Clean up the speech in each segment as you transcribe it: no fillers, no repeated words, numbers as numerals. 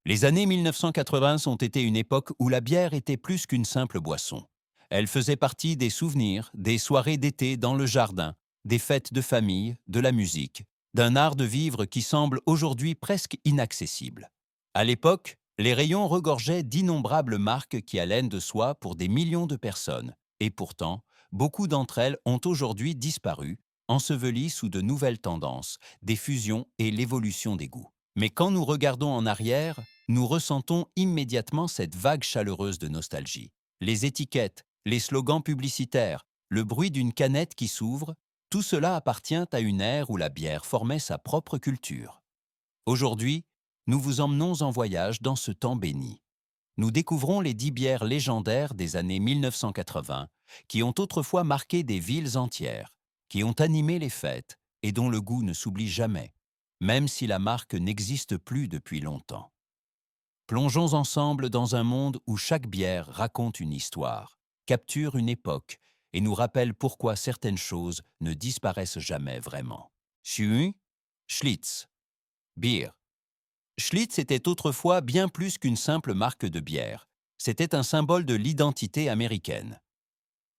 Les années 1980 ont été une époque où la bière était plus qu'une simple boisson. Elle faisait partie des souvenirs, des soirées d'été dans le jardin, des fêtes de famille, de la musique, d'un art de vivre qui semble aujourd'hui presque inaccessible. À l'époque, les rayons regorgeaient d'innombrables marques qui allaient de soi pour des millions de personnes. Et pourtant, beaucoup d'entre elles ont aujourd'hui disparu, ensevelies sous de nouvelles tendances, des fusions et l'évolution des goûts. Mais quand nous regardons en arrière, nous ressentons immédiatement cette vague chaleureuse de nostalgie. Les étiquettes, les slogans publicitaires, le bruit d'une canette qui s'ouvre, tout cela appartient à une ère où la bière formait sa propre culture. Aujourd'hui, nous vous emmenons en voyage dans ce temps béni. Nous découvrons les 10 bières légendaires des années 1980 qui ont autrefois marqué des villes entières, qui ont animé les fêtes et dont le goût ne s'oublie jamais, même si la marque n'existe plus depuis longtemps. Plongeons ensemble dans un monde où chaque bière raconte une histoire, capture une époque et nous rappelle pourquoi certaines choses ne disparaissent jamais vraiment. Schlitz, Schlitz, Bier. Schlitz était autrefois bien plus qu'une simple marque de bière. C'était un symbole de l'identité américaine.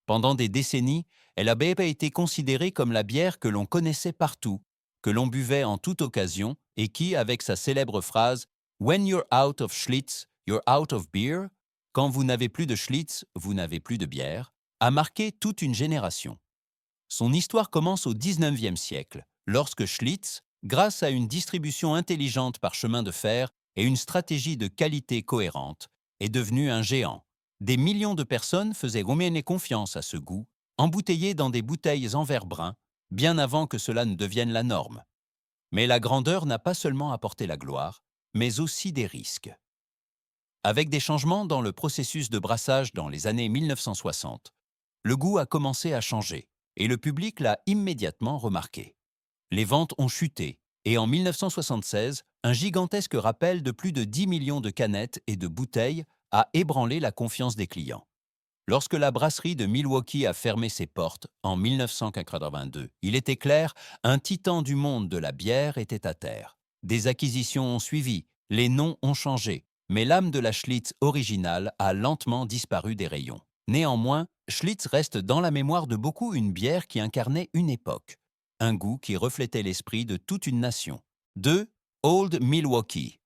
Pendant des décennies, elle a été considérée comme la bière que l'on connaissait partout, que l'on buvait en toute occasion et qui, avec sa célèbre phrase « When you're out of Schlitz, you're out of beer », quand vous n'avez plus de Schlitz, vous n'avez plus de bière, a marqué toute une génération. Son histoire commence au XIXe siècle, lorsque Schlitz, grâce à une distribution intelligente par chemin de fer et une stratégie de qualité cohérente, est devenu un géant. Des millions de personnes faisaient Romaine confiance à ce goût, embouteillé dans des bouteilles en verre brun, bien avant que cela ne devienne la norme. Mais la grandeur n'a pas seulement apporté la gloire, mais aussi des risques. Avec des changements dans le processus de brassage dans les années 1960, le goût a commencé à changer et le public l'a immédiatement remarqué. Les ventes ont chuté et en 1976, un gigantesque rappel de plus de 10 millions de canettes et de bouteilles a ébranlé la confiance des clients. Lorsque la brasserie de Milwaukee a fermé ses portes en 1982, il était clair, un titan du monde de la bière était à terre. Des acquisitions ont suivi, les noms ont changé, mais l'âme de la Schlitz originale a lentement disparu des rayons. Néanmoins, Schlitz reste dans la mémoire de beaucoup une bière qui incarnait une époque, un goût qui reflétait l'esprit de toute une nation. 2. Old Milwaukee.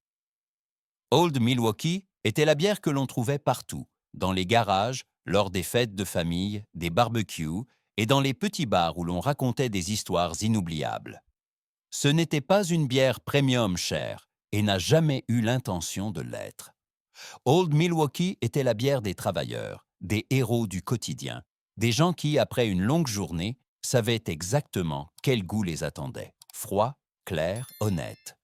Old Milwaukee était la bière que l'on trouvait partout, dans les garages, lors des fêtes de famille, des barbecues et dans les petits bars où l'on racontait des histoires inoubliables. Ce n'était pas une bière premium chère et n'a jamais eu l'intention de l'être. Old Milwaukee était la bière des travailleurs, des héros du quotidien, des gens qui, après une longue journée, savaient exactement quel goût les attendait. Froid, clair, honnête.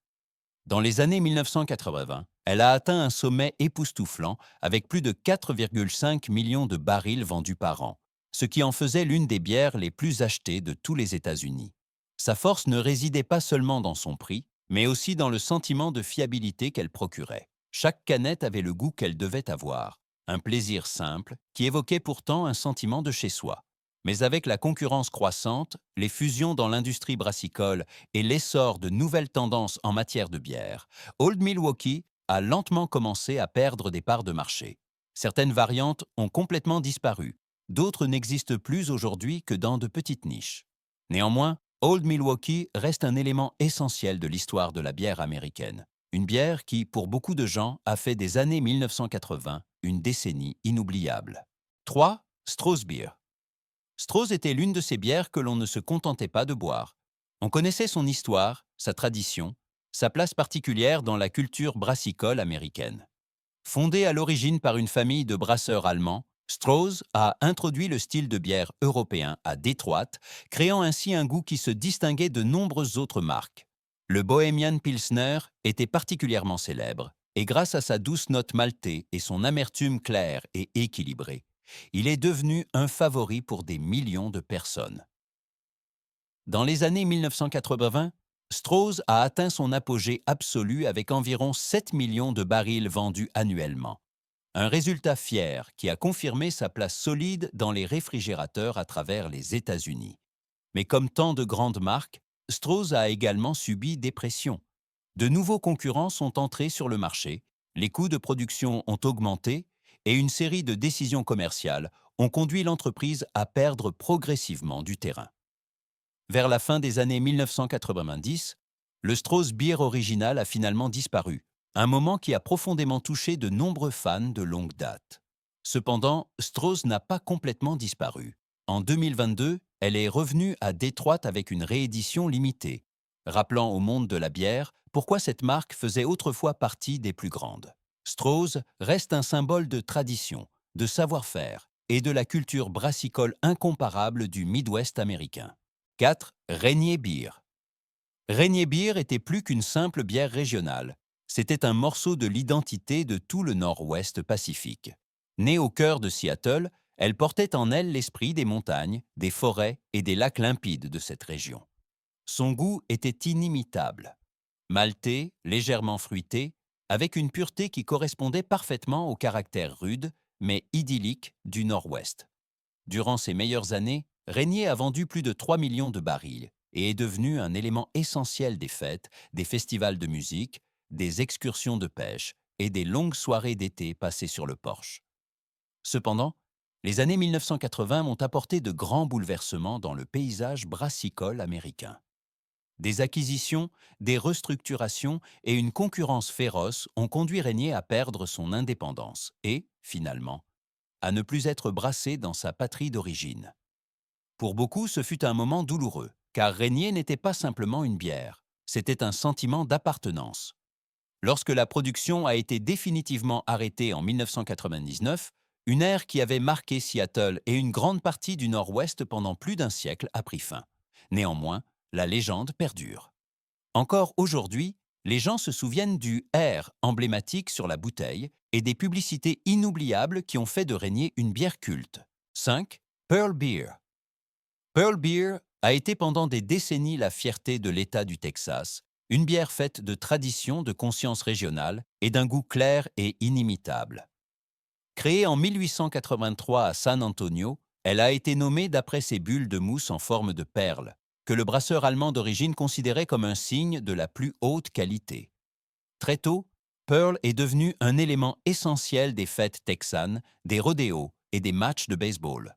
Dans les années 1980, elle a atteint un sommet époustouflant avec plus de 4,5 millions de barils vendus par an, ce qui en faisait l'une des bières les plus achetées de tous les États-Unis. Sa force ne résidait pas seulement dans son prix, mais aussi dans le sentiment de fiabilité qu'elle procurait. Chaque canette avait le goût qu'elle devait avoir, un plaisir simple qui évoquait pourtant un sentiment de chez soi. Mais avec la concurrence croissante, les fusions dans l'industrie brassicole et l'essor de nouvelles tendances en matière de bière, Old Milwaukee a lentement commencé à perdre des parts de marché. Certaines variantes ont complètement disparu, d'autres n'existent plus aujourd'hui que dans de petites niches. Néanmoins, Old Milwaukee reste un élément essentiel de l'histoire de la bière américaine. Une bière qui, pour beaucoup de gens, a fait des années 1980 une décennie inoubliable. 3. Strauss Beer. Strauss était l'une de ces bières que l'on ne se contentait pas de boire. On connaissait son histoire, sa tradition, sa place particulière dans la culture brassicole américaine. Fondée à l'origine par une famille de brasseurs allemands, Strauss a introduit le style de bière européen à Détroit, créant ainsi un goût qui se distinguait de nombreuses autres marques. Le Bohemian Pilsner était particulièrement célèbre, et grâce à sa douce note maltée et son amertume claire et équilibrée, il est devenu un favori pour des millions de personnes. Dans les années 1980, Strauss a atteint son apogée absolu avec environ 7 millions de barils vendus annuellement. Un résultat fier qui a confirmé sa place solide dans les réfrigérateurs à travers les États-Unis. Mais comme tant de grandes marques, Strauss a également subi des pressions. De nouveaux concurrents sont entrés sur le marché, Les coûts de production ont augmenté et une série de décisions commerciales ont conduit l'entreprise à perdre progressivement du terrain. Vers la fin des années 1990, le Strauss Beer original a finalement disparu, un moment qui a profondément touché de nombreux fans de longue date. Cependant, Strauss n'a pas complètement disparu. En 2022, elle est revenue à Détroit avec une réédition limitée, rappelant au monde de la bière pourquoi cette marque faisait autrefois partie des plus grandes. Strauss reste un symbole de tradition, de savoir-faire et de la culture brassicole incomparable du Midwest américain. 4. Rainier Beer. Rainier Beer était plus qu'une simple bière régionale. C'était un morceau de l'identité de tout le Nord-Ouest Pacifique. Née au cœur de Seattle, elle portait en elle l'esprit des montagnes, des forêts et des lacs limpides de cette région. Son goût était inimitable. Maltais, légèrement fruité, avec une pureté qui correspondait parfaitement au caractère rude, mais idyllique du Nord-Ouest. Durant ses meilleures années, Rainier a vendu plus de 3 millions de barils et est devenu un élément essentiel des fêtes, des festivals de musique, des excursions de pêche et des longues soirées d'été passées sur le porche. Cependant, les années 1980 m'ont apporté de grands bouleversements dans le paysage brassicole américain. Des acquisitions, des restructurations et une concurrence féroce ont conduit Rainier à perdre son indépendance et, finalement, à ne plus être brassé dans sa patrie d'origine. Pour beaucoup, ce fut un moment douloureux, car Rainier n'était pas simplement une bière, c'était un sentiment d'appartenance. Lorsque la production a été définitivement arrêtée en 1999, une ère qui avait marqué Seattle et une grande partie du Nord-Ouest pendant plus d'un siècle a pris fin. Néanmoins, la légende perdure. Encore aujourd'hui, les gens se souviennent du R emblématique sur la bouteille et des publicités inoubliables qui ont fait de Rainier une bière culte. 5. Pearl Beer. Pearl Beer a été pendant des décennies la fierté de l'État du Texas, une bière faite de tradition, de conscience régionale et d'un goût clair et inimitable. Créée en 1883 à San Antonio, elle a été nommée d'après ses bulles de mousse en forme de perles, que le brasseur allemand d'origine considérait comme un signe de la plus haute qualité. Très tôt, Pearl est devenu un élément essentiel des fêtes texanes, des rodéos et des matchs de baseball.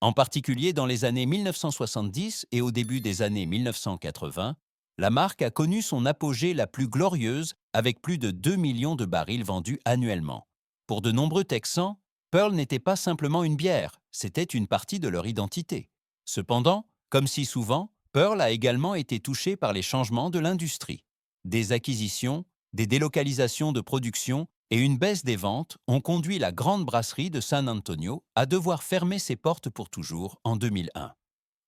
En particulier dans les années 1970 et au début des années 1980, la marque a connu son apogée la plus glorieuse avec plus de 2 millions de barils vendus annuellement. Pour de nombreux Texans, Pearl n'était pas simplement une bière, c'était une partie de leur identité. Cependant, comme si souvent, Pearl a également été touché par les changements de l'industrie. Des acquisitions, des délocalisations de production et une baisse des ventes ont conduit la grande brasserie de San Antonio à devoir fermer ses portes pour toujours en 2001.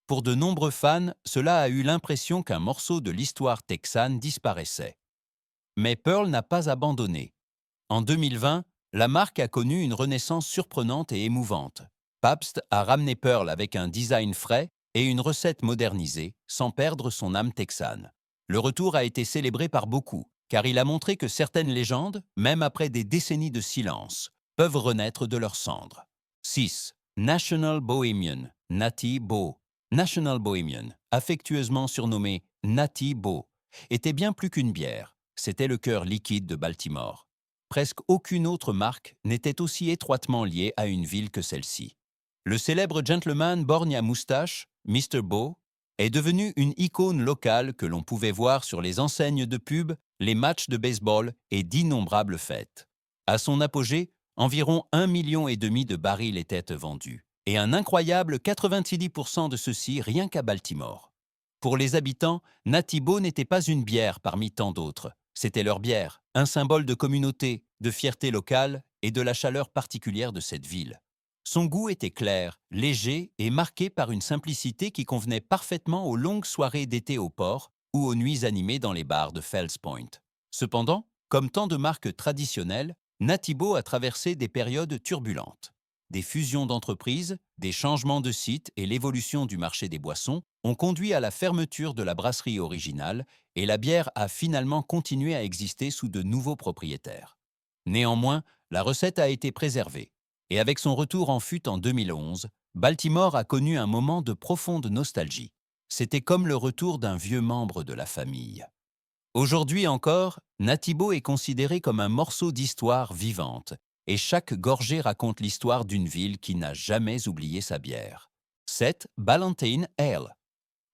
Pour de nombreux fans, cela a eu l'impression qu'un morceau de l'histoire texane disparaissait. Mais Pearl n'a pas abandonné. En 2020, la marque a connu une renaissance surprenante et émouvante. Pabst a ramené Pearl avec un design frais et une recette modernisée, sans perdre son âme texane. Le retour a été célébré par beaucoup, car il a montré que certaines légendes, même après des décennies de silence, peuvent renaître de leurs cendres. 6. National Bohemian, Natty Bo. National Bohemian, affectueusement surnommé Natty Bo, était bien plus qu'une bière, c'était le cœur liquide de Baltimore. Presque aucune autre marque n'était aussi étroitement liée à une ville que celle-ci. Le célèbre gentleman borgne à moustache, Mr. Bo, est devenu une icône locale que l'on pouvait voir sur les enseignes de pub, les matchs de baseball et d'innombrables fêtes. À son apogée, environ 1,5 million de barils étaient vendus, et un incroyable 90% de ceux-ci rien qu'à Baltimore. Pour les habitants, Natty Bo n'était pas une bière parmi tant d'autres. C'était leur bière, un symbole de communauté, de fierté locale et de la chaleur particulière de cette ville. Son goût était clair, léger et marqué par une simplicité qui convenait parfaitement aux longues soirées d'été au port ou aux nuits animées dans les bars de Fells Point. Cependant, comme tant de marques traditionnelles, Natty Bo a traversé des périodes turbulentes. Des fusions d'entreprises, des changements de sites et l'évolution du marché des boissons ont conduit à la fermeture de la brasserie originale et la bière a finalement continué à exister sous de nouveaux propriétaires. Néanmoins, la recette a été préservée. Et avec son retour en fût en 2011, Baltimore a connu un moment de profonde nostalgie. C'était comme le retour d'un vieux membre de la famille. Aujourd'hui encore, Natibo est considéré comme un morceau d'histoire vivante, et chaque gorgée raconte l'histoire d'une ville qui n'a jamais oublié sa bière. 7. Ballantine Ale.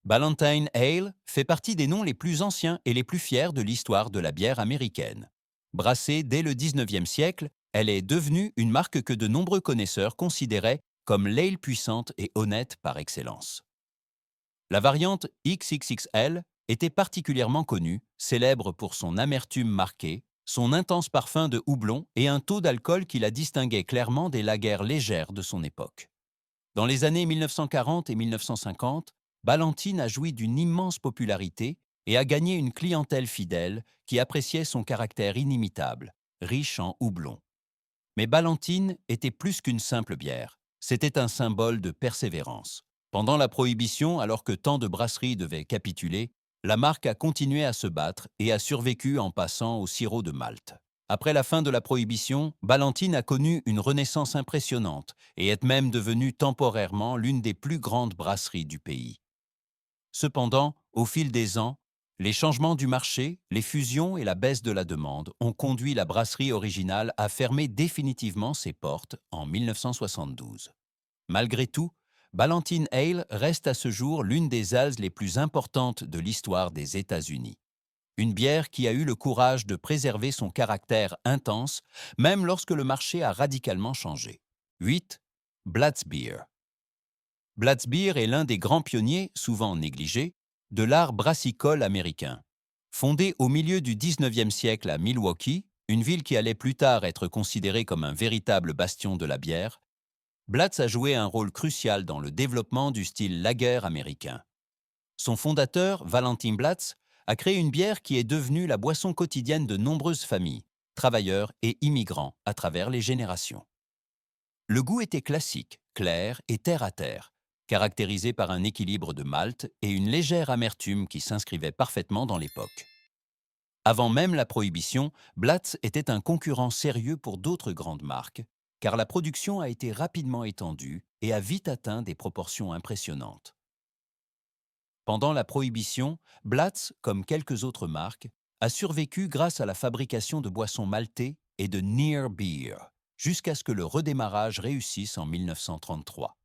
Ballantine Ale fait partie des noms les plus anciens et les plus fiers de l'histoire de la bière américaine. Brassée dès le 19e siècle, elle est devenue une marque que de nombreux connaisseurs considéraient comme l'ale puissante et honnête par excellence. La variante XXXL était particulièrement connue, célèbre pour son amertume marquée, son intense parfum de houblon et un taux d'alcool qui la distinguait clairement des lagers légères de son époque. Dans les années 1940 et 1950, Ballantine a joui d'une immense popularité et a gagné une clientèle fidèle qui appréciait son caractère inimitable, riche en houblon. Mais Ballantine était plus qu'une simple bière, c'était un symbole de persévérance. Pendant la Prohibition, alors que tant de brasseries devaient capituler, la marque a continué à se battre et a survécu en passant au sirop de Malte. Après la fin de la Prohibition, Ballantine a connu une renaissance impressionnante et est même devenue temporairement l'une des plus grandes brasseries du pays. Cependant, au fil des ans, les changements du marché, les fusions et la baisse de la demande ont conduit la brasserie originale à fermer définitivement ses portes en 1972. Malgré tout, Ballantine Ale reste à ce jour l'une des ales les plus importantes de l'histoire des États-Unis. Une bière qui a eu le courage de préserver son caractère intense, même lorsque le marché a radicalement changé. 8. Blatz Beer. Blatz Beer est l'un des grands pionniers, souvent négligés, de l'art brassicole américain. Fondé au milieu du 19e siècle à Milwaukee, une ville qui allait plus tard être considérée comme un véritable bastion de la bière, Blatz a joué un rôle crucial dans le développement du style lager américain. Son fondateur, Valentin Blatz, a créé une bière qui est devenue la boisson quotidienne de nombreuses familles, travailleurs et immigrants à travers les générations. Le goût était classique, clair et terre à terre, caractérisé par un équilibre de malt et une légère amertume qui s'inscrivait parfaitement dans l'époque. Avant même la Prohibition, Blatz était un concurrent sérieux pour d'autres grandes marques, car la production a été rapidement étendue et a vite atteint des proportions impressionnantes. Pendant la Prohibition, Blatz, comme quelques autres marques, a survécu grâce à la fabrication de boissons maltées et de near beer, jusqu'à ce que le redémarrage réussisse en 1933.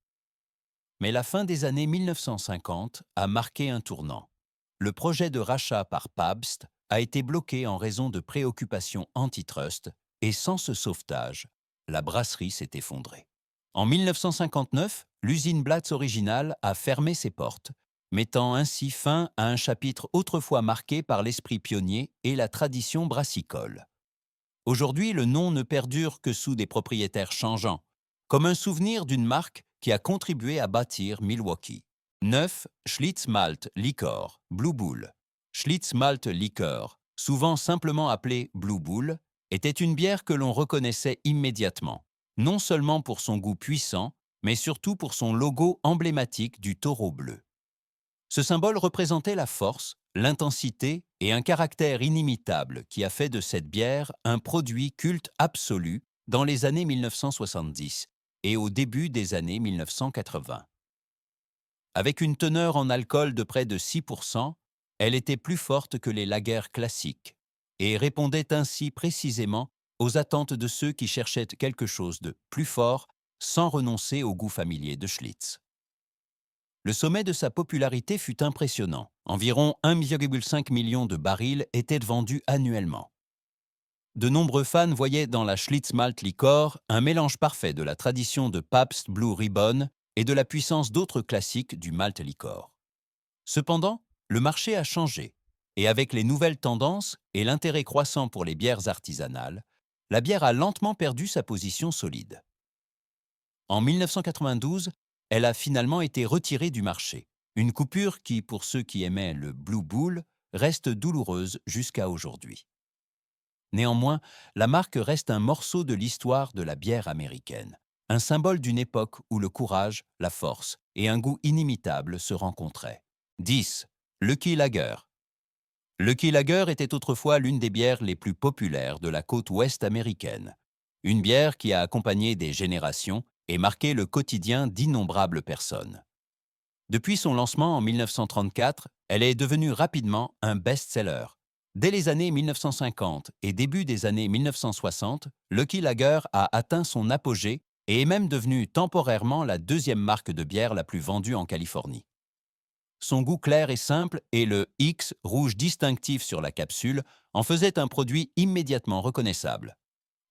Mais la fin des années 1950 a marqué un tournant. Le projet de rachat par Pabst a été bloqué en raison de préoccupations antitrust et sans ce sauvetage, la brasserie s'est effondrée. En 1959, l'usine Blatz originale a fermé ses portes, mettant ainsi fin à un chapitre autrefois marqué par l'esprit pionnier et la tradition brassicole. Aujourd'hui, le nom ne perdure que sous des propriétaires changeants, comme un souvenir d'une marque qui a contribué à bâtir Milwaukee. 9. Schlitz Malt Liquor, Blue Bull. Schlitz Malt Liquor, souvent simplement appelé Blue Bull, était une bière que l'on reconnaissait immédiatement, non seulement pour son goût puissant, mais surtout pour son logo emblématique du taureau bleu. Ce symbole représentait la force, l'intensité et un caractère inimitable qui a fait de cette bière un produit culte absolu dans les années 1970 et au début des années 1980. Avec une teneur en alcool de près de 6%, elle était plus forte que les lagers classiques et répondait ainsi précisément aux attentes de ceux qui cherchaient quelque chose de plus fort sans renoncer au goût familier de Schlitz. Le sommet de sa popularité fut impressionnant. Environ 1,5 million de barils étaient vendus annuellement. De nombreux fans voyaient dans la Schlitz Malt Liquor un mélange parfait de la tradition de Pabst Blue Ribbon et de la puissance d'autres classiques du malt liquor. Cependant, le marché a changé, et avec les nouvelles tendances et l'intérêt croissant pour les bières artisanales, la bière a lentement perdu sa position solide. En 1992, elle a finalement été retirée du marché, une coupure qui, pour ceux qui aimaient le Blue Bull, reste douloureuse jusqu'à aujourd'hui. Néanmoins, la marque reste un morceau de l'histoire de la bière américaine, un symbole d'une époque où le courage, la force et un goût inimitable se rencontraient. 10. Lucky Lager. Lucky Lager était autrefois l'une des bières les plus populaires de la côte ouest américaine. Une bière qui a accompagné des générations et marqué le quotidien d'innombrables personnes. Depuis son lancement en 1934, elle est devenue rapidement un best-seller, Dès les années 1950 et début des années 1960, Lucky Lager a atteint son apogée et est même devenu temporairement la deuxième marque de bière la plus vendue en Californie. Son goût clair et simple et le X rouge distinctif sur la capsule en faisaient un produit immédiatement reconnaissable.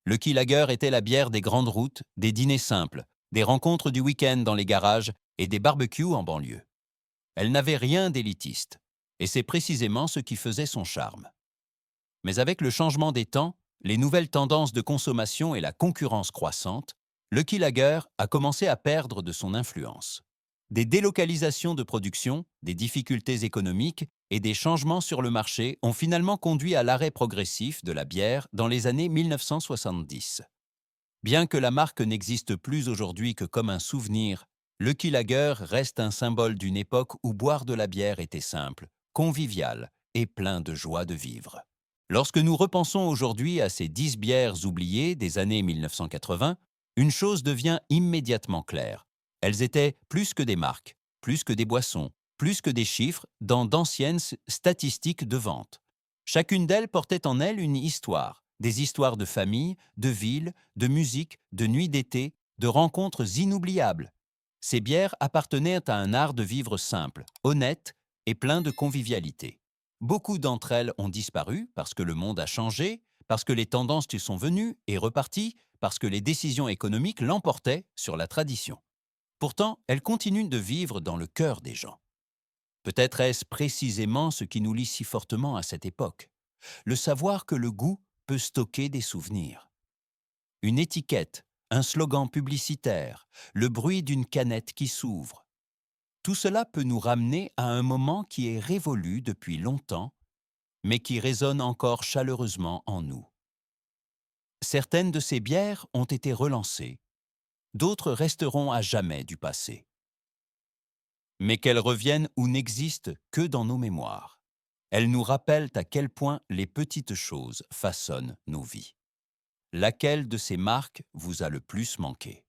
Lucky Lager était la bière des grandes routes, des dîners simples, des rencontres du week-end dans les garages et des barbecues en banlieue. Elle n'avait rien d'élitiste, et c'est précisément ce qui faisait son charme. Mais avec le changement des temps, les nouvelles tendances de consommation et la concurrence croissante, Lucky Lager a commencé à perdre de son influence. Des délocalisations de production, des difficultés économiques et des changements sur le marché ont finalement conduit à l'arrêt progressif de la bière dans les années 1970. Bien que la marque n'existe plus aujourd'hui que comme un souvenir, Lucky Lager reste un symbole d'une époque où boire de la bière était simple, convivial et plein de joie de vivre. Lorsque nous repensons aujourd'hui à ces 10 bières oubliées des années 1980, une chose devient immédiatement claire. Elles étaient plus que des marques, plus que des boissons, plus que des chiffres dans d'anciennes statistiques de vente. Chacune d'elles portait en elle une histoire, des histoires de famille, de ville, de musique, de nuits d'été, de rencontres inoubliables. Ces bières appartenaient à un art de vivre simple, honnête et plein de convivialité. Beaucoup d'entre elles ont disparu parce que le monde a changé, parce que les tendances y sont venues et reparties, parce que les décisions économiques l'emportaient sur la tradition. Pourtant, elles continuent de vivre dans le cœur des gens. Peut-être est-ce précisément ce qui nous lie si fortement à cette époque, le savoir que le goût peut stocker des souvenirs. Une étiquette, un slogan publicitaire, le bruit d'une canette qui s'ouvre. Tout cela peut nous ramener à un moment qui est révolu depuis longtemps, mais qui résonne encore chaleureusement en nous. Certaines de ces bières ont été relancées, d'autres resteront à jamais du passé. Mais qu'elles reviennent ou n'existent que dans nos mémoires. Elles nous rappellent à quel point les petites choses façonnent nos vies. Laquelle de ces marques vous a le plus manqué ?